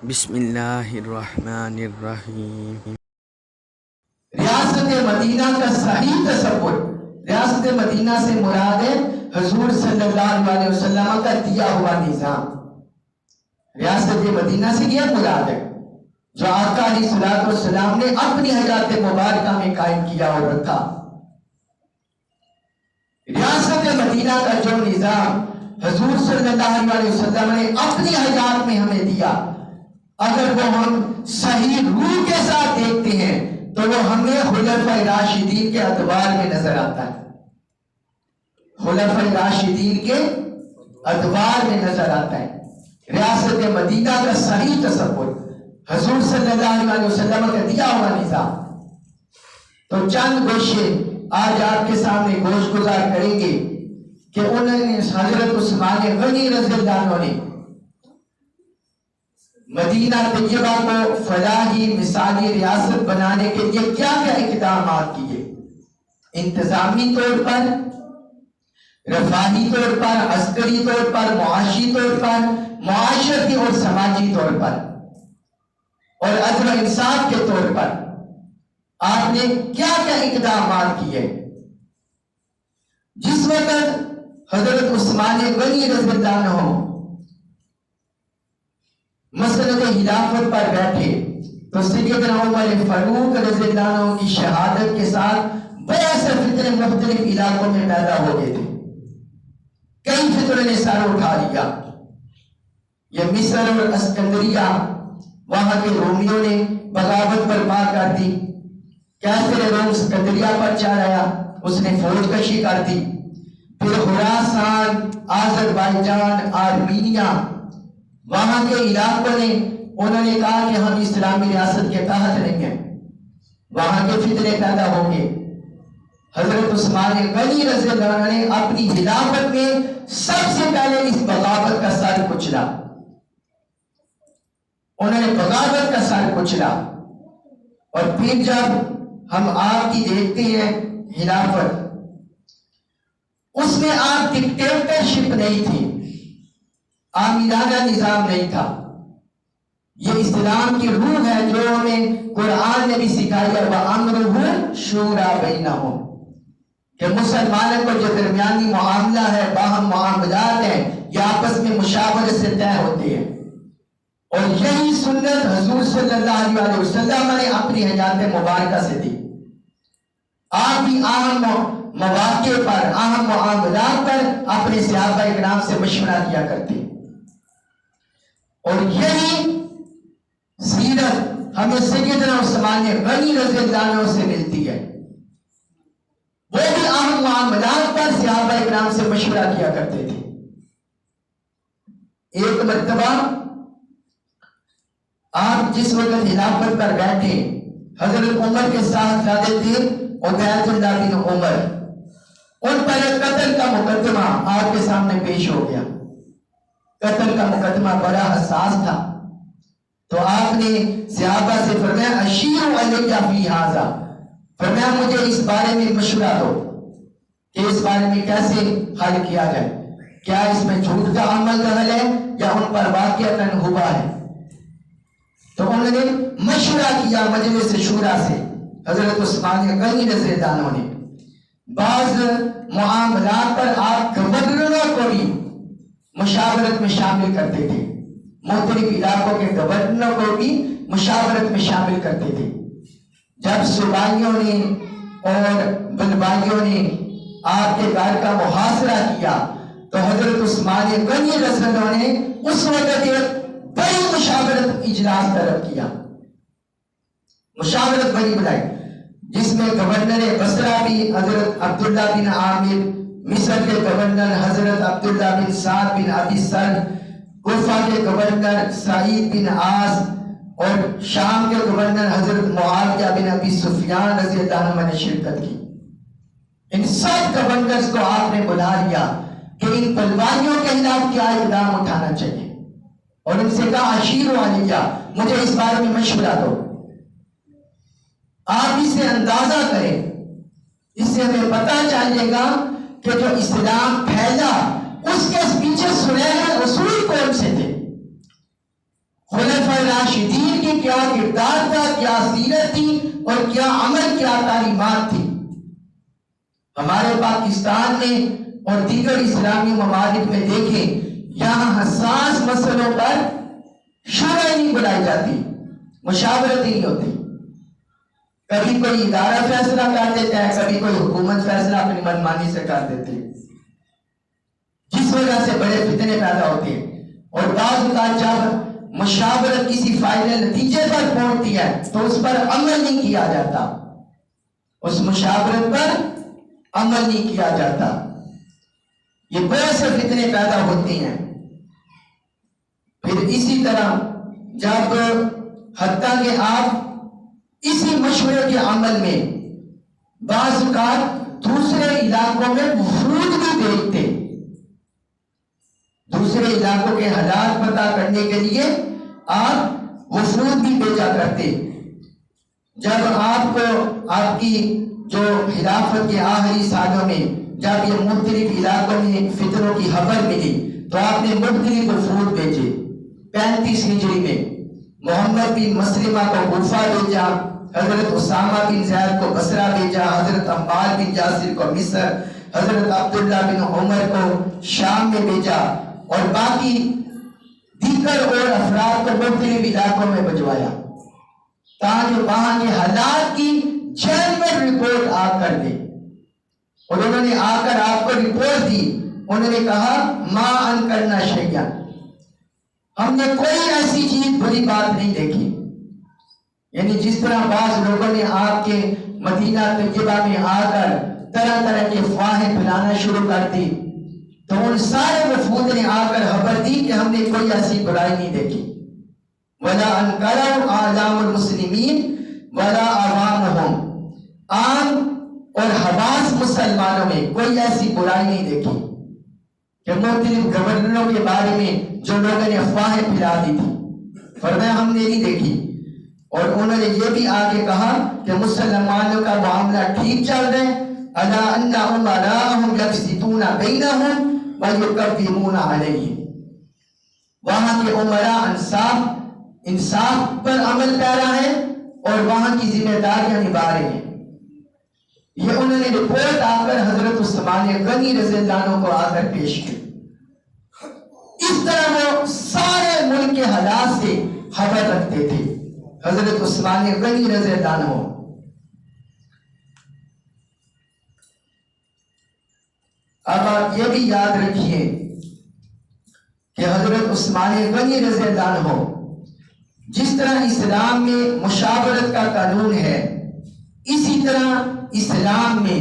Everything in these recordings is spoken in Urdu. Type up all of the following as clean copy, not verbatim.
بسم اللہ الرحمن الرحیم۔ ریاست مدینہ کا صحیح تصور، ریاست مدینہ سے مراد ہے حضور صلی اللہ علیہ وسلم کا دیا ہوا نظام۔ ریاست مدینہ سے یہ مراد ہے جو آقا علیہ السلام نے اپنی حیات مبارکہ میں قائم کیا اور رکھا۔ ریاست مدینہ کا جو نظام حضور صلی اللہ علیہ وسلم نے اپنی حیات میں ہمیں دیا، اگر وہ ہم صحیح روح کے ساتھ دیکھتے ہیں تو وہ ہمیں خلفاء راشدین کے ادوار میں نظر آتا ہے، خلفاء راشدین کے ادوار میں نظر آتا ہے۔ ریاست مدینہ کا صحیح تصور، حضور صلی اللہ علیہ وسلم کا دیا ہوا نظام۔ تو چند گوشے آج آپ کے سامنے گوش گزار کریں گے کہ انہوں نے حضرت عثمان غنی رضی اللہ عنہ نے مدینہ طیبہ کو فلاحی مثالی ریاست بنانے کے لیے کیا کیا اقدامات کیے، انتظامی طور پر، رفاہی طور پر، عسکری طور پر، معاشی طور پر، معاشرتی اور سماجی طور پر، اور عدل و انصاف کے طور پر آپ نے کیا کیا اقدامات کیے۔ جس وقت حضرت عثمان غنی رضی اللہ عنہ مسند خلافت پر بیٹھے تو سیدنا عمر فاروق رضی اللہ عنہ کی شہادت کے ساتھ بہت سے فتنے مختلف علاقوں میں پیدا ہو گئے تھے، کئی فتنوں نے سر اٹھا لیا۔ یہ مصر اور اسکندریہ، وہاں کے رومیوں نے بغاوت برپا کر دی، کیسر روم اسکندریہ پر چڑھ آیا، اس نے فوج کشی کر دی۔ پھر خراسان، آذربائیجان، آرمینیا، وہاں کے علاقوں نے انہوں نے کہا کہ ہم اسلامی ریاست کے تحت نہیں ہیں، وہاں کے فتنے پیدا ہوں گے۔ حضرت عثمان غنی رضی اللہ عنہ نے اپنی خلافت میں سب سے پہلے اس بغاوت کا سر کچلا، انہوں نے بغاوت کا سر کچلا۔ اور پھر جب ہم آپ کی دیکھتے ہیں خلافت، اس میں آپ ڈکٹیٹرشپ نہیں تھی، آمرانہ نظام نہیں تھا۔ یہ اسلام کی روح ہے جو ہمیں قرآن نے بھی سکھائی ہے، وَأَمْرُهُ شُورَى بَيْنَهُمْ، کہ مسلمانوں کو جو درمیانی معاملہ ہے، باہم معاملات ہیں، یہ آپس میں مشاورت سے طے ہوتے ہیں۔ اور یہی سنت حضور صلی اللہ علیہ وسلم نے اپنی حیات مبارکہ سے دی۔ آپ بھی اہم مواقع پر، اہم معاملات پر اپنے صحابہ کرام سے مشورہ کیا کرتے، اور یہی سیرت ہمیں سیدنا عثمان غنی رضی اللہ عنہ سے ملتی ہے۔ وہ بھی اہم معاملات پر صحابہ کرام سے مشورہ کیا کرتے تھے۔ ایک مرتبہ آپ جس وقت خلافت پر بیٹھے، حضرت عمر کے ساتھ رہتے تھے عبید اللہ بن عمر، ان پر قتل کا مقدمہ آپ کے سامنے پیش ہو گیا۔ قتل کا مقدمہ بڑا حساس تھا، تو آپ نے صحابہ سے فرمایا اشیروا علیہ فی ھذا، فرمایا مجھے اس بارے میں مشورہ دو کہ اس بارے میں کیسے حل کیا جائے، کیا اس میں جھوٹ کا عمل دخل ہے یا ان پر واقعتاً ہوا ہے۔ تو انہوں نے مشورہ کیا مجلس شورا سے، حضرت عثمان غنی رضی اللہ عنہ نے بعض معاملات پر آپ گورنروں کو بھی مشاورت میں شامل کرتے تھے، مختلف علاقوں کے گورنروں کو بھی مشاورت میں شامل کرتے تھے۔ جب صوبائیوں نے اور بلبائیوں نے آپ کے گھر کا محاصرہ کیا تو حضرت عثمان غنی رضی اللہ عنہ نے اس وقت ایک بڑی مشاورت اجلاس طلب کیا، مشاورت بڑی بلائی، جس میں گورنر بصرہ بھی حضرت عبداللہ بن عامر، مصر کے گورنر حضرت عبداللہ بن سعد بن ابی سرح، کوفہ کے گورنر سعید بن عاص، اور شام کے گورنر حضرت معاویہ بن ابی سفیان رضی اللہ عنہ نے شرکت کی۔ ان سب گورنرز کو آپ نے بلا لیا کہ ان بلوائیوں کے خلاف کیا اقدام اٹھانا چاہیے، اور ان سے کہا اشیروا علیہ، مجھے اس بارے میں مشورہ دو۔ آپ اسے اندازہ کریں، اس سے ہمیں پتہ چلے گا کہ جو اسلام پھیلا اس کے پیچھے سنہرے اصول کون سے تھے۔ خلفائے راشدین کی کیا کردار تھا، کیا سیرت تھی اور کیا عمل، کیا تعلیمات تھی. ہمارے پاکستان میں اور دیگر اسلامی ممالک میں دیکھیں، یہاں حساس مسئلوں پر شورا ہی نہیں بلائی جاتی، مشاورت ہی نہیں ہوتی. کبھی کوئی ادارہ فیصلہ کر دیتا ہے، کبھی کوئی حکومت فیصلہ اپنی منمانی سے کر دیتی ہے، جس وجہ سے بڑے فتنے پیدا ہوتے ہیں. اور بعض اوقات جب مشاورت کسی فائنل نتیجے پر پہنچتی ہے تو اس پر عمل نہیں کیا جاتا، اس مشاورت پر عمل نہیں کیا جاتا. یہ بہت سے فتنے پیدا ہوتے ہیں. پھر اسی طرح جب حتیٰ کہ آپ اسی مشورے کے عمل میں بعض اوقات دوسرے علاقوں میں وفود بھی بھیجتے، دوسرے علاقوں کے حالات پتہ کرنے کے لیے آپ وفود بھی بھیجا کرتے. جب آپ کو آپ کی جو خلافت کے آخری سالوں میں جب یہ مختلف علاقوں میں فتنوں کی خبر ملی تو آپ نے مختلف وفود بھیجے. 35 ہجری میں محمد بن مسلمہ کو کوفہ بھیجا، حضرت اسامہ بن زید کو بصرہ بھیجا، حضرت عمار بن یاسر کو مصر، حضرت عبداللہ بن عمر کو شام میں بھیجا، اور باقی دیگر اور افراد کو مختلف علاقوں میں بھجوایا تاکہ وہاں کے حالات کی جنرل رپورٹ آپ کر دیں. اور انہوں نے آ کر آپ کو رپورٹ دی. انہوں نے کہا ما انکرنا شیئا، ہم نے کوئی ایسی چیز بری بات نہیں دیکھی. یعنی جس طرح بعض لوگوں نے آپ کے مدینہ طیبہ میں آ کر طرح طرح کے افواہیں پھیلانا شروع کر دی، تو ان سارے وفود نے آ کر خبر دی کہ ہم نے کوئی ایسی برائی نہیں دیکھی. وَلَا أَنْكَرَوْا أَعْلَامُ الْمُسْلِمِينَ وَلَا عَوَامُهُمْ، عام اور حواس مسلمانوں میں کوئی ایسی برائی نہیں دیکھی کہ مختلف گورنروں کے بارے میں جو لوگوں نے افواہیں پھیلا دی تھی، فرمایا ہم نے نہیں دیکھی. اور انہوں نے یہ بھی آگے کہا کہ مسلمانوں کا معاملہ ٹھیک چل رہا ہے. أَلَا أَنَّ أُمَرَاءَهُمْ يَقْسِطُونَ بَيْنَهُمْ وَيُقَوِّمُونَ عَلَيْهِمْ، وہاں کے عمراء انصاف پر عمل پیرا ہے اور وہاں کی ذمہ داریاں نبھا رہے ہیں. یہ انہوں نے رپورٹ آ کر حضرت عثمان غنی رضی اللہ عنہ کو آ کر پیش کی. اس طرح وہ سارے ملک کے حالات سے خبر رکھتے تھے حضرت عثمان غنی رضی اللہ عنہ. اب آپ یہ بھی یاد رکھیے کہ حضرت عثمان غنی رضی اللہ عنہ جس طرح اسلام میں مشاورت کا قانون ہے، اسی طرح اسلام میں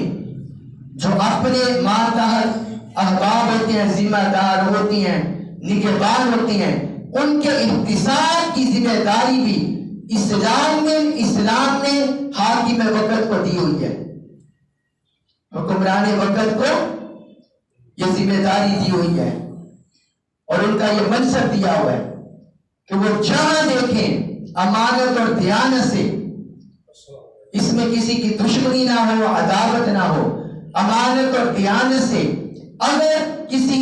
جو اپنے ماتحت احباب ہوتے ہیں، ذمہ دار ہوتی ہیں، نگہبان ہوتی ہیں، ان کے اقتصاد کی ذمہ داری بھی اسلام نے حاکم وقت کو دی ہوئی ہے. حکمران وقت کو یہ ذمہ داری دی ہوئی ہے اور ان کا یہ منصب دیا ہوا ہے کہ وہ جہاں دیکھیں امانت اور دیانت سے، اس میں کسی کی دشمنی نہ ہو، عداوت نہ ہو، امانت اور دیانت سے اگر کسی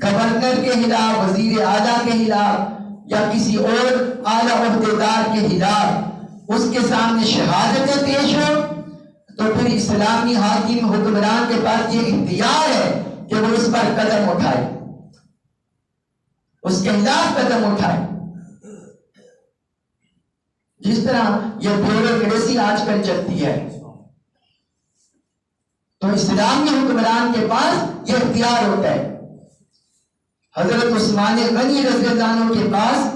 گورنر کے خلاف، وزیر اعلیٰ کے خلاف یا کسی اور اعلیٰ عہدیدار کے خلاف اس کے سامنے شہادتیں پیش ہو تو پھر اسلامی حاکم حکمران کے پاس یہ اختیار ہے کہ وہ اس پر قدم اٹھائے، اس کے خلاف قدم اٹھائے. جس طرح یہ بیوروکریسی آج کل چلتی ہے، تو اسلامی حکمران کے پاس یہ اختیار ہوتا ہے. حضرت عثمان غنی رضی اللہ عنہ کے پاس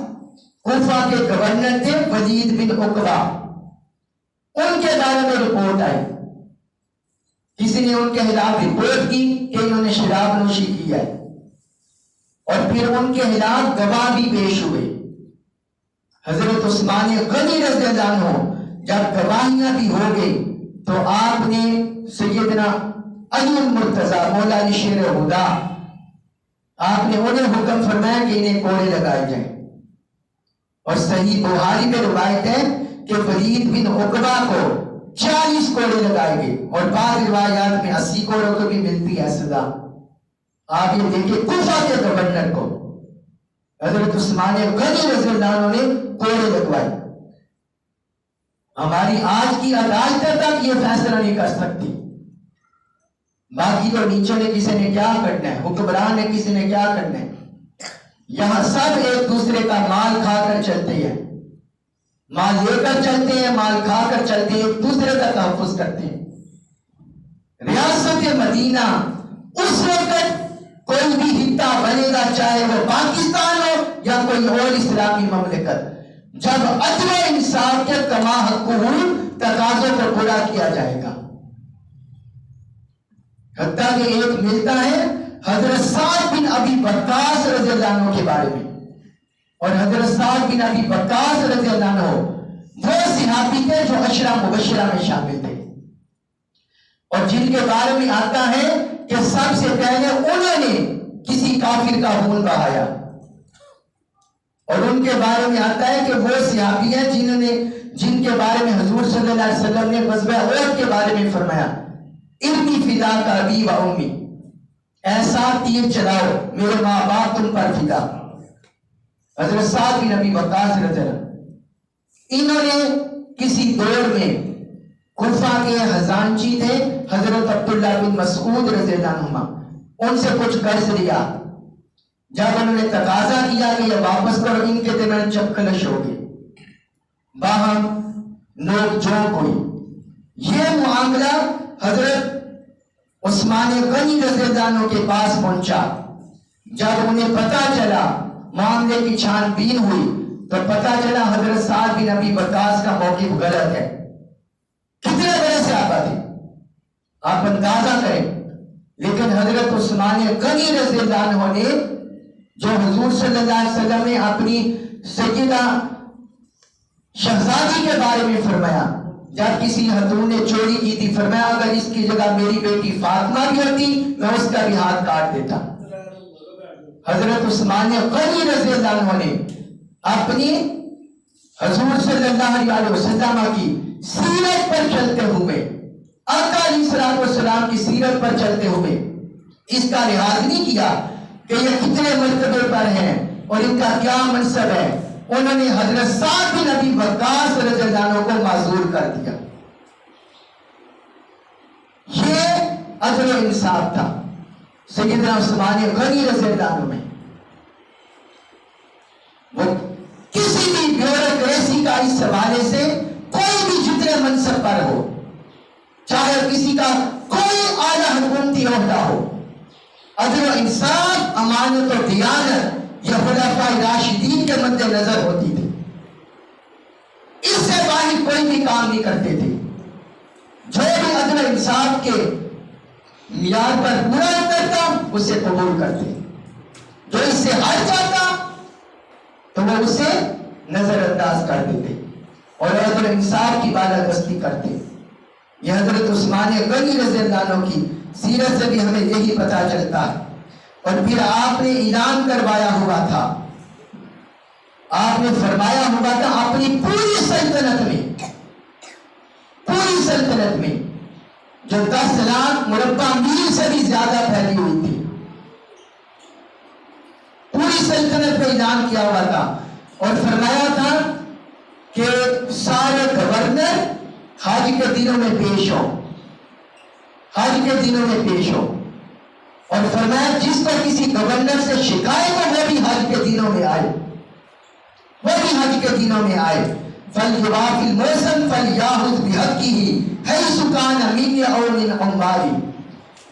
کوفہ کے گورنر تھے ولید بن عقبہ. ان کے بارے میں رپورٹ آئی، کسی نے ان کے خلاف رپورٹ کی کہ انہوں نے شراب نوشی کی ہے، اور پھر ان کے خلاف گواہ بھی پیش ہوئے. حضرت عثمان غنی رضی اللہ عنہ جب گواہیاں بھی ہو گئی تو آپ نے سیدنا علی المرتضیٰ مولا علی شیر خدا، آپ نے انہیں حکم فرمایا کہ انہیں کوڑے لگائے جائیں. اور صحیح بخاری میں روایت ہے کہ ولید بن عقبہ کو 40 کوڑے لگائے گئے، اور بعض روایات میں 80 کوڑوں کو بھی ملتی ہے سزا. آپ یہ دیکھیں کوفہ کے گورنر کو حضرت عثمان غنی رضی اللہ عنہ نے کوڑے گلے لگوائی. ہماری آج کی عدالتیں تک یہ فیصلہ نہیں کر سکتی. باقی تو نیچے نے کسی نے کیا کرنا ہے, حکمران نے کسی نے کیا کرنا ہے. یہاں سب ایک دوسرے کا مال کھا کر چلتے ہیں, مال لے کر چلتے ہیں, مال کھا کر چلتے ہیں, ایک دوسرے کا تحفظ کرتے ہیں. ریاست مدینہ اس وقت کوئی بھی خطہ بنے گا, چاہے وہ پاکستان ہو یا کوئی اور اسلامی مملکت, جب عدل و انصاف کے کما حقوق تقاضوں کو پورا کیا جائے گا. حتیٰ کہ ایک ملتا ہے حضرت سعد بن ابی وقاص رضی اللہ عنہ کے بارے میں, اور حضرت سعد بن ابی وقاص رضی اللہ عنہ وہ صحابی تھے جو عشرہ مبشرہ میں شامل تھے, اور جن کے بارے میں آتا ہے کہ سب سے پہلے انہوں نے کسی کافر کا خون بہایا. اور ان کے بارے میں آتا ہے کہ وہ صحابی ہیں جن کے بارے میں حضور صلی اللہ علیہ وسلم نے غزوہ احد کے بارے میں فرمایا, ارمی فدا کا ابی و امی, ایسا تیر چلاؤ میرے ماں باپ تم پر فدا. حضرت سعد بن ابی وقاص رضی اللہ عنہ, انہوں نے کسی دور میں کوفہ کے خزانچی تھے حضرت عبداللہ بن مسعود رضی اللہ عنہ, ان سے کچھ قرض لیا. جب انہوں نے تقاضا کیا کہ یہ واپس کرو, ان کے درمیان چپکلش ہو گئی, باہم نوک جھونک ہوئی. یہ معاملہ حضرت عثمان غنی رضی اللہ عنہ کے پاس پہنچا. جب انہیں پتا چلا, معاملے کی چھان بین ہوئی, تو پتا چلا حضرت سعد بن ابی وقاص کا موقف غلط ہے. کتنے بڑے صحابہ تھے آپ اندازہ کریں, لیکن حضرت عثمان غنی رضی اللہ عنہ نے, جو حضور صلی اللہ علیہ وسلم نے اپنی سیدہ شہزادی کے بارے میں فرمایا, جب کسی خاتون نے چوری کی تھی, فرمایا اگر اس کی جگہ میری بیٹی فاطمہ بھی ہوتی میں اس کا بھی ہاتھ کاٹ دیتا. حضرت عثمان غنی رضی اللہ عنہ نے اپنی حضور صلی اللہ علیہ وسلم کی سیرت پر چلتے ہوئے, آقا علیہ السلام کی سیرت پر چلتے ہوئے اس کا لحاظ نہیں کیا کہ یہ کتنے مرتبے پر ہیں اور ان کا کیا منصب ہے. انہوں نے حضرت سعد بن ابی وقاص رضی اللہ عنہ کو معذور کر دیا. یہ عدل و انصاف تھا سیدنا عثمان غنی رضی اللہ عنہ میں. وہ کسی بھی بیوروکریسی کا اس حوالے سے کوئی بھی جتنے منصب پر ہو, چاہے کسی کا کوئی اعلیٰ حکومتی عہدہ ہو, عدل و انصاف, امانت و دیانت یہ خلفاء راشدین کے مد نظر ہوتی تھی. اس سے باہر کوئی بھی کام نہیں کرتے تھے. جو بھی عدل و انصاف کے معیار پر پورا کرتا اسے قبول کرتے, جو اس سے ہٹ جاتا تو وہ اسے نظر انداز کر دیتے اور عدل و انصاف کی بالادستی کرتے. یہ حضرت عثمان غنی رضی اللہ عنہ کی سیرت سے بھی ہمیں یہی پتہ چلتا ہے. اور پھر آپ نے اعلان کروایا ہوا تھا, آپ نے فرمایا ہوا تھا اپنی پوری سلطنت میں جو 10 لاکھ مربع میل سے بھی زیادہ پھیلی ہوئی تھی, پوری سلطنت میں اعلان کیا ہوا تھا اور فرمایا تھا کہ سارے گورنر حج کے دنوں میں پیش ہو, حج کے دنوں میں پیش ہو. اور فرمایا جس کو کسی گورنر سے شکایت ہو وہ بھی حج کے دنوں میں آئے, وہ بھی حج کے دنوں میں آئے. فَلْيُوَافِ الْمُوسَمْ فَلْيَأْخُذْ بِحَقِّهِ حَيْثُ كَانَ مِنِّي أَوْ مِنْ عَمَّارِي.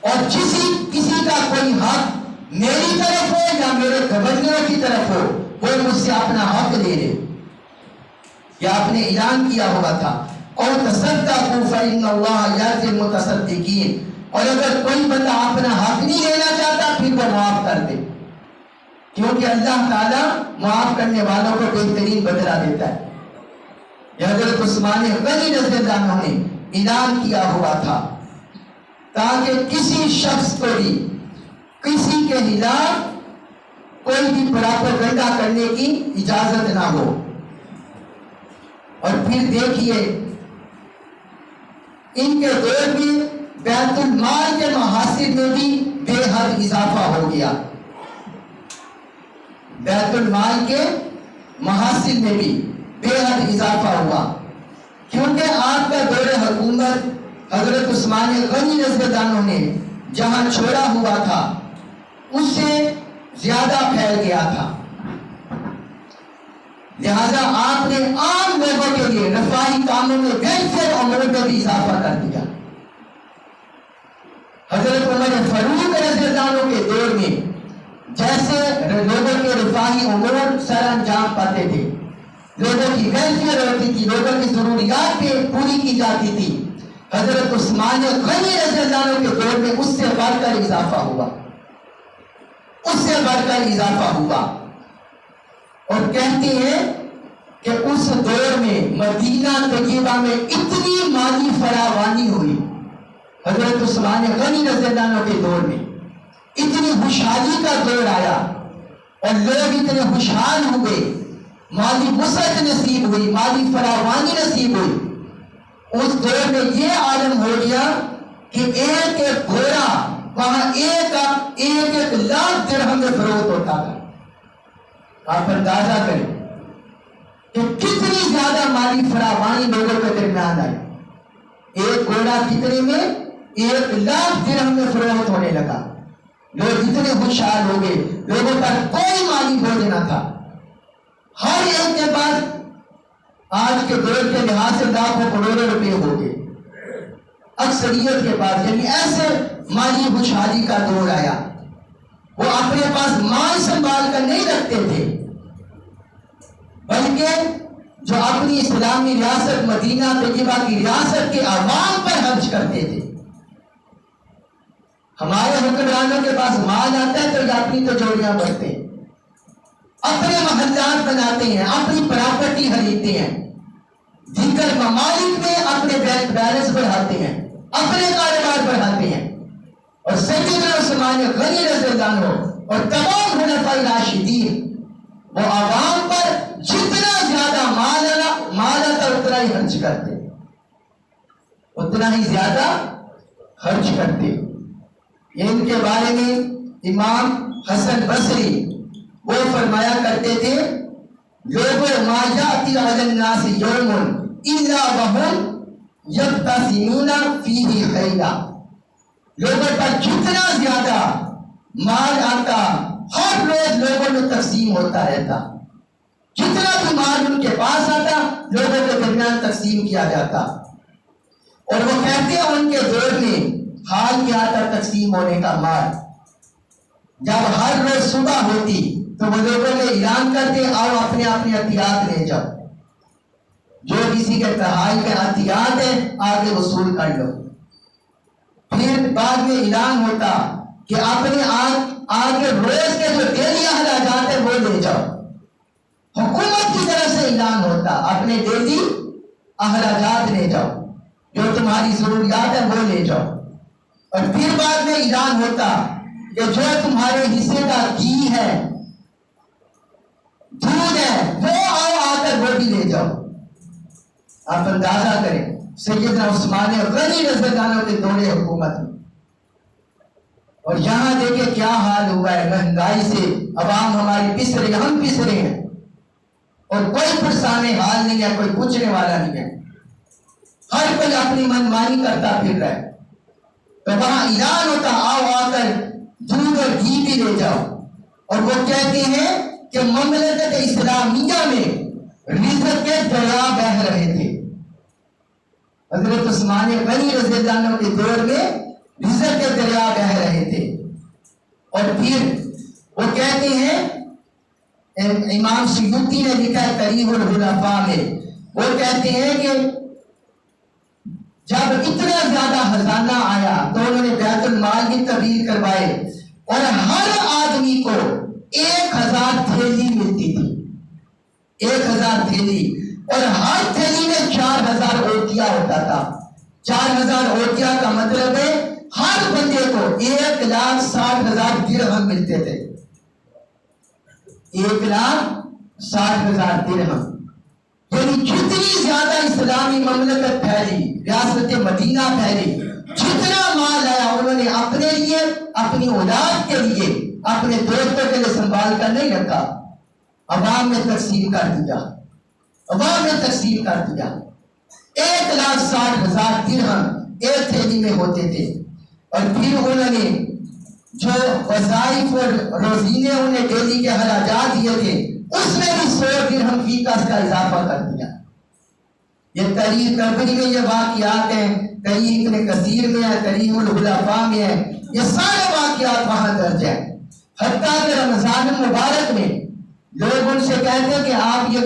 اور کسی کا کوئی حق میری طرف ہو یا میرے گورنر کی طرف ہو, وہ مجھ سے اپنا حق لے لے. یہ آپ نے اعلان کیا ہوا تھا. اور تَصَدَّقُوا فَإِنَّ اللَّهَ يَجْزِي الْمُتَصَدِّقِينَ. اور اگر کوئی بندہ اپنا حق نہیں لینا چاہتا پھر وہ معاف کر دے, کیونکہ اللہ تعالیٰ معاف کرنے والوں کو بہترین بدلہ دیتا ہے. یہ حضرت عثمان غنی رضی اللہ عنہ نے اعلان کیا ہوا تھا تاکہ کسی شخص کو بھی کسی کے خلاف کوئی بھی پراپیگنڈا کرنے کی اجازت نہ ہو. اور پھر دیکھیے ان کے دور میں بیت المال کے محاصر میں بھی بے حد اضافہ ہو گیا. بیت المال کے محاصر میں بھی بے حد اضافہ ہوا، کیونکہ آپ کا دور حکومت حضرت عثمان غنی رضی اللہ عنہ نے جہاں چھوڑا ہوا تھا اس سے زیادہ پھیل گیا تھا، لہذا آپ نے عام لوگوں کے لیے رفاہی کاموں میں ویلفیئر امور میں بھی اضافہ کر دیا۔ حضرت عمر فاروق رضی اللہ عنہ کے دور میں جیسے لوگوں کے رفاہی امور سر انجام پاتے تھے، لوگوں کی ویلفیئر ہوتی تھی، لوگوں کی ضروریات پہ پوری کی جاتی تھی، حضرت عثمان غنی رضی اللہ عنہ کے دور میں اس سے بڑھ کر اضافہ ہوا، اس سے بڑھ کر اضافہ ہوا۔ اور کہتے ہیں کہ اس دور میں مدینہ طیبہ میں اتنی مالی فراوانی ہوئی، حضرت عثمان غنی رضی اللہ عنہ کے دور میں اتنی خوشحالی کا دور آیا اور لوگ اتنے خوشحال ہوئے، مالی وسعت نصیب ہوئی، مالی فراوانی نصیب ہوئی۔ اس دور میں یہ عالم ہو گیا کہ ایک ایک گھوڑا وہاں ایک لاکھ درہم میں فروخت ہوتا تھا۔ آپ اندازہ کریں کہ کتنی زیادہ مالی فراوانی لوگوں کے درمیان آئی۔ ایک گھوڑا کتنے میں 1,00,000 درہم میں فروخت ہونے لگا، لوگ اتنے خوشحال ہو گئے، لوگوں پر کوئی مالی بوجھ نہ تھا، ہر ایک کے پاس آج کے دور کے لحاظ سے لاکھوں کروڑوں روپے ہو گئے، اکثریت کے پاس، یعنی ایسے مالی خوشحالی کا دور آیا۔ وہ اپنے پاس مال سنبھال کر نہیں رکھتے تھے، بلکہ جو اپنی اسلامی ریاست مدینہ طیبہ کی ریاست کے عوام پر خرچ کرتے تھے۔ ہمارے حکمرانوں کے پاس مال آتا ہے تو یہ اپنی تجوریاں بڑھتے ہیں، اپنے محلات بناتے ہیں، اپنی پراپرٹی خریدتے ہیں، دیگر ممالک میں اپنے بینک بیلنس بڑھاتے ہیں، اپنے کاروبار بڑھاتے ہیں، اور سیدنا عثمان غنی رضی اللہ عنہ اور تمام خلفاء راشدین وہ عوام پر جتنا زیادہ مال آتا اتنا ہی خرچ کرتے، اتنا ہی زیادہ خرچ کرتے۔ ان کے بارے میں امام حسن بصری وہ فرمایا کرتے تھے، لوگوں ما یاتی علی الناس یوم الا وهم یقتسمون فیہ خیرا، لوگوں پر جتنا زیادہ مال آتا ہر روز لوگوں میں تقسیم ہوتا رہتا، جتنا بھی مال ان کے پاس آتا لوگوں کے درمیان تقسیم کیا جاتا۔ اور وہ کہتے ہیں ان کے دور میں حال کیا تھا تقسیم ہونے کا مال، جب ہر روز صبح ہوتی تو وہ لوگوں میں اعلان کرتے آؤ اپنے اپنے عطیات لے جاؤ، جو کسی کے تہائی کے عطیات ہیں آگے وصول کر لو۔ پھر بعد میں اعلان ہوتا کہ اپنے آگے روز کے جو ڈیلی اخراجات ہیں وہ لے جاؤ، حکومت کی طرف سے اعلان ہوتا اپنے ڈیلی اخراجات لے جاؤ، جو تمہاری ضروریات ہیں وہ لے جاؤ۔ اور پھر بعد میں اعلان ہوتا کہ جو تمہارے حصے کا گھی ہے، دودھ ہے، وہ آؤ آ کر وہ بھی لے جاؤ۔ آپ اندازہ کریں سیدنا عثمان غنی رضی اللہ عنہ کے دور حکومت میں، اور یہاں دیکھیں کیا حال ہوا ہے، مہنگائی سے عوام ہماری پس رہے، ہم پس رہے ہیں، اور کوئی پرسانے حال نہیں ہے، کوئی پوچھنے والا نہیں ہے، ہر کوئی اپنی منمانی کرتا پھر رہا ہے۔ تو وہاں اعلان ہوتا آؤ آ کر دودھ اور گھی بھی لے جاؤ، اور وہ کہتے ہیں کہ مملکت اسلامیہ میں رزق کے دریا بہہ رہے تھے۔ حضرت عثمان غنی رضی اللہ عنہ کے دور میں رزق کے دریا بہہ رہے تھے۔ اور پھر وہ کہتے ہیں، امام سیوطی نے لکھا ہے تاریخ الخلفاء میں، وہ کہتے ہیں کہ جب اتنا زیادہ خزانہ آیا تو انہوں نے بیت المال کی تبدیل کروائے، اور ہر آدمی کو 1,000 تھیلی ملتی تھی، 1,000 تھیلی، اور ہر تھیلی میں 4,000 اوٹیا ہوتا تھا۔ 4,000 اوٹیا کا مطلب ہے ہر بندے کو 1,60,000 درہم ملتے تھے، 1,60,000 درہم۔ یعنی جتنی زیادہ اسلامی مملکت پھیلی، ریاست مدینہ پھیلی، جتنا مال آیا انہوں نے اپنے لیے، اپنی اولاد کے لیے، اپنے دوستوں کے لیے سنبھال کر نہیں رکھا، عوام میں تقسیم کر دیا۔ عوام میں تقسیم کر دیا۔ 1,60,000 درہم ایک تھیلی میں ہوتے تھے، اور پھر انہوں نے جو وظائف اور روزینے انہیں ڈیلی کے خراجات دیے تھے اس میں بھی 100 درہم فی کس کا اضافہ کر دیا۔ یہ تاریخ طبری میں یہ واقعات ہیں، تاریخ ابن کثیر میں ہے، تاریخ الخلفاء میں ہے، یہ سارے واقعات وہاں درج ہیں۔ حتیٰ کہ رمضان المبارک میں لوگ ان سے کہتے ہیں کہ آپ یہ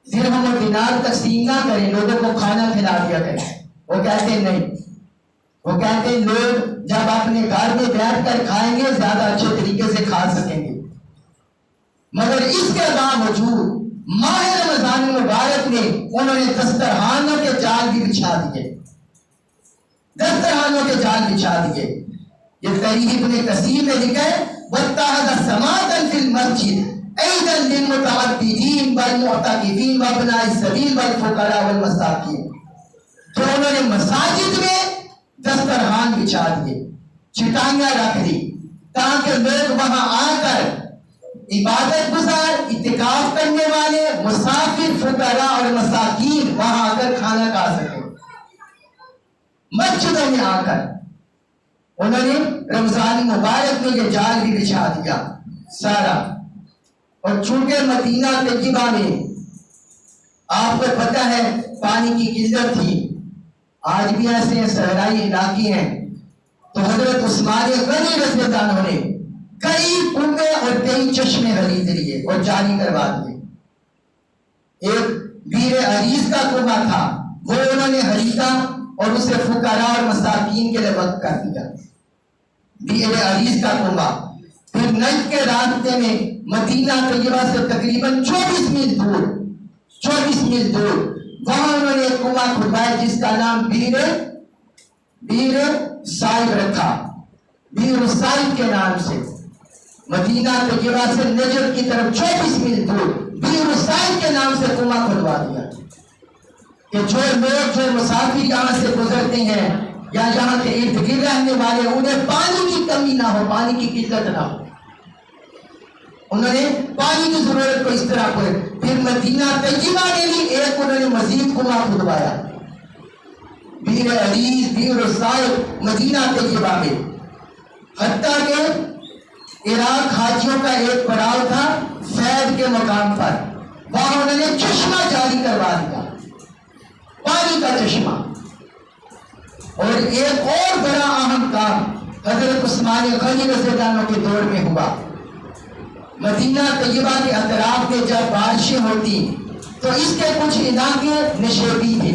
درہم و دینار تقسیم نہ کریں، لوگوں کو کھانا کھلا دیا کریں۔ وہ کہتے ہیں نہیں، وہ کہتے ہیں لوگ جب اپنے گھر میں بیٹھ کر کھائیں گے زیادہ اچھے طریقے سے کھا سکیں گے۔ مگر اس کے باوجود ماہ رمضان المبارک میں انہوں نے دسترخوانوں کے جال بھی بچھا دیے، دسترخوانوں کے جال بچھا دیے۔ یہ تاریخ ابن کثیر میں لکھا ہے وَاتَّخَذَ سَمَاعًا فِي الْمَسْجِدِ عِيدًا لِلْمُتَعَبِّدِينَ وَالْمُعْتَكِفِينَ وَابْنَاءِ السَّبِيلِ وَالْفُقَرَاءِ وَالْمَسَاكِينِ۔ تو انہوں نے مساجد میں دسترخوان بچھا دیے، چٹائیاں رکھ دی تاکہ لوگ وہاں آ کر عبادت گزار، اعتکاف کرنے والے، مسافر، فقراء اور مساکین وہاں آ کر کھانا کھا سکیں۔ مسجدوں میں آ کر انہوں نے رمضان مبارک میں یہ جال بھی بچھا دیا سارا۔ اور چونکہ مدینہ طیبہ میں آپ کو پتہ ہے پانی کی قلت تھی، آج بھی ایسے صحرائی علاقے ہیں، تو حضرت عثمان غنی رضی اللہ عنہ نے کئی کنویں اور کئی چشمے خرید لیے اور جاری کروا دیے۔ ایک بیر عریض کا کنواں تھا، وہ انہوں نے خریدا اور اسے فقراء اور مساکین کے لیے وقف کر دیا، بیر عریض کا کنواں۔ پھر نجد کے راستے میں مدینہ طیبہ سے تقریباً 24 میل دور وہاں انہوں نے ایک کنواں کھدوایا جس کا نام بیر صائب رکھا، بیر صائب کے نام سے۔ مدینہ طیبہ سے نجد کی طرف 24 میل دور بیر صائب کے نام سے کنواں کھدوا دیا کہ جو لوگ جو مسافر یہاں سے گزرتے ہیں یا یہاں کے ارد گرد رہنے والے انہیں پانی کی کمی نہ ہو، پانی کی قلت نہ ہو۔ انہوں نے پانی کی ضرورت کو اس طرح کو۔ پھر مدینہ طیبہ نے بھی ایک انہوں نے مزید کنواں کھدوایا، بیر عریض، بیر صائب، مدینہ طیبہ میں۔ حتیٰ کہ عراق حاجیوں کا ایک پڑاؤ تھا فیض کے مقام پر، وہاں انہوں نے چشمہ جاری کروا دیا، پانی کا چشمہ۔ اور ایک اور بڑا اہم کام حضرت عثمان غنی رضی اللہ عنہ کے دور میں ہوا۔ مدینہ طیبہ کے اطراف میں جب بارشیں ہوتی تو اس کے کچھ علاقے نشیبی تھے،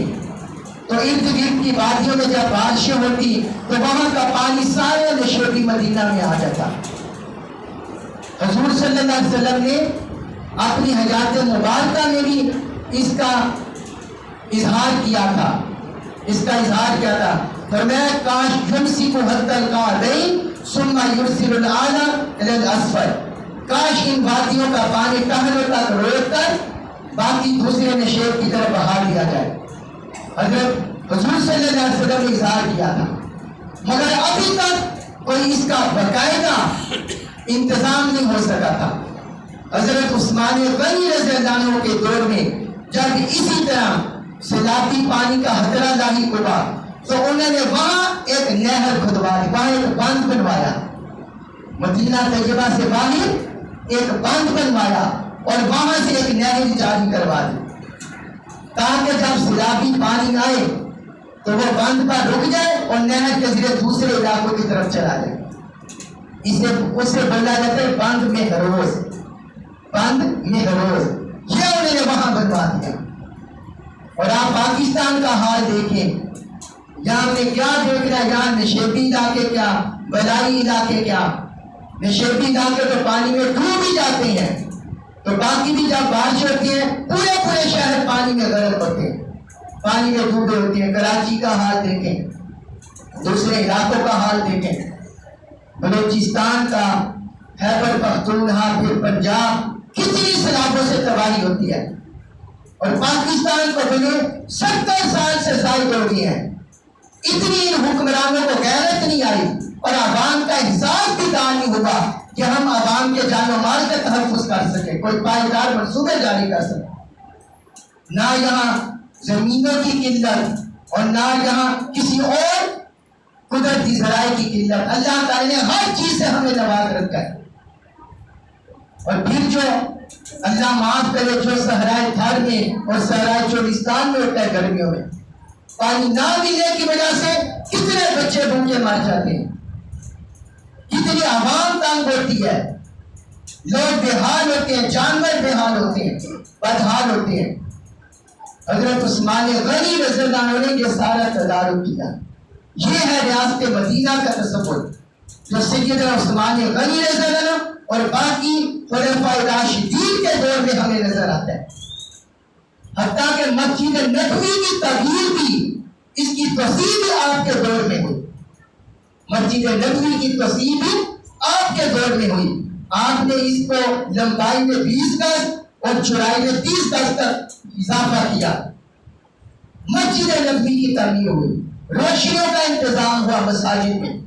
تو ارد گرد کی وادیوں میں جب بارشیں ہوتی تو وہاں کا پانی سارے نشیبی مدینہ میں آ جاتا۔ حضور صلی اللہ علیہ وسلم نے اپنی حیات مبارکہ میں بھی اس کا اظہار کیا تھا، فرمایا کاش یمسک حتی القعدین ثم یرسل الاعلی الی الاسفل، کاش ان وادیوں کا پانی ٹہنوں تک روک کر باقی دوسرے نشیب کی طرف بہا دیا جائے۔ حضرت حضور صلی اللہ علیہ وسلم نے اظہار کیا تھا، مگر ابھی تک کوئی اس کا باقاعدہ انتظام نہیں ہو سکا تھا۔ حضرت عثمان غنی رضی اللہ عنہ کے دور میں جب اسی طرح سیلابی پانی کا خطرہ لاحق ہوا تو انہوں نے وہاں ایک نہر کھدوا دی، وہاں ایک بند بنوایا، مدینہ طیبہ سے باہر ایک بند بنوایا اور وہاں سے ایک نہر جاری کروا دی تاکہ جب سیلابی پانی آئے تو وہ بند پر رک جائے اور نہر کے ذریعے دوسرے علاقوں کی طرف چلا جائے۔ اسے بولا جاتا ہے بند مہروز، یہ انہوں نے وہاں بنوا دیا۔ اور آپ پاکستان کا حال دیکھیں، یہاں ہم نے کیا دیکھ رہا ہے، یہاں نشیبی علاقے کیا، بلائی علاقے کیا۔ نشیبی علاقے تو پانی میں ڈوب ہی جاتے ہیں، تو باقی بھی جب بارش ہوتی ہے پورے شہر پانی میں غرق ہوتے ہیں، پانی میں ڈوبے ہوتے ہیں۔ کراچی کا حال دیکھیں، دوسرے علاقوں کا حال دیکھیں، بلوچستان کا، خیبر پختونخوا، پھر پنجاب، کتنی سیلابوں سے تباہی ہوتی ہے۔ اور پاکستان کو بنے 70 سال سے زائد ہو گئی ہیں، اتنی ان حکمرانوں کو غیرت نہیں آئی اور عوام کا احساس بھی دار نہیں ہوگا کہ ہم عوام کے جان و مال کا تحفظ کر سکیں، کوئی پائیدار منصوبے جاری کر سکیں۔ نہ یہاں زمینوں کی قلت اور نہ یہاں کسی اور قدرتی ذرائع کی قلت. اللہ تعالیٰ نے ہر چیز سے ہمیں نواز رکھا ہے. اور پھر جو اللہ معاف کرے جو صحرائے تھر میں اور صحرائے چولستان میں ہوتا ہے گرمیوں میں, پانی نہ ملنے کی وجہ سے کتنے بچے بھوکے مر جاتے ہیں, کتنی عوام تنگ ہوتی ہے, لوگ بے حال ہوتے ہیں, جانور بے حال ہوتے ہیں, بدحال ہوتے ہیں. حضرت عثمان غنی رضی اللہ عنہ نے یہ سارا تدارک کیا. یہ ہے ریاست مدینہ کا تصور جو سیدنا عثمان غنی رضی اللہ عنہ اور باقی خلفائے راشدین کے دور میں ہمیں نظر آتا ہے. حتیٰ کہ مسجد نبوی کی تغییر بھی, اس کی توسیع بھی آپ کے دور میں ہوئی. مسجد نبوی کی توسیع بھی آپ کے دور میں ہوئی. آپ نے اس کو لمبائی میں 20 گز اور چوڑائی میں 30 گز تک اضافہ کیا. مسجد نبوی کی تعمیر ہوئی, روشنیوں کا انتظام ہوا مساجد میں.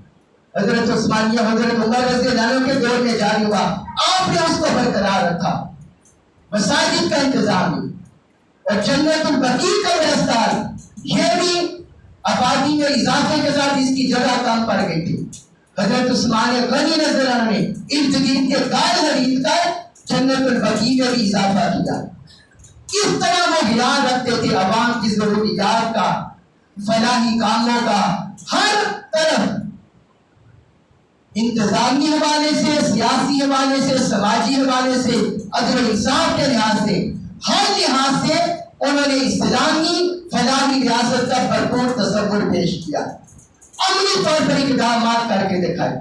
حضرت عثمانیہ حضرت عمر رضی اللہ عنہ کے دور میں جاری ہوا, آپ نے اس کو برقرار رکھا. مساجد کا انتظام بھی اور جنت البقیع کا وستار, یہ بھی آبادی میں اضافے کے ساتھ اس کی جگہ کم پڑ گئی تھی. حضرت عثمان غنی رضی اللہ عنہ نے ارد گرد کے گائے خرید کر جنت البقیع میں بھی اضافہ کیا. اس طرح وہ خیال رکھتے تھے عوام کی ضروریات کا, فلاحی کاموں کا, ہر طرف انتظامی حوالے سے, سیاسی حوالے سے, سماجی حوالے سے, عدل و انصاف کے لحاظ سے, ہر لحاظ سے انہوں نے اسلامی فلاحی ریاست کا بھرپور تصور پیش کیا. عملی طور پر اقدامات کر کے دکھائے.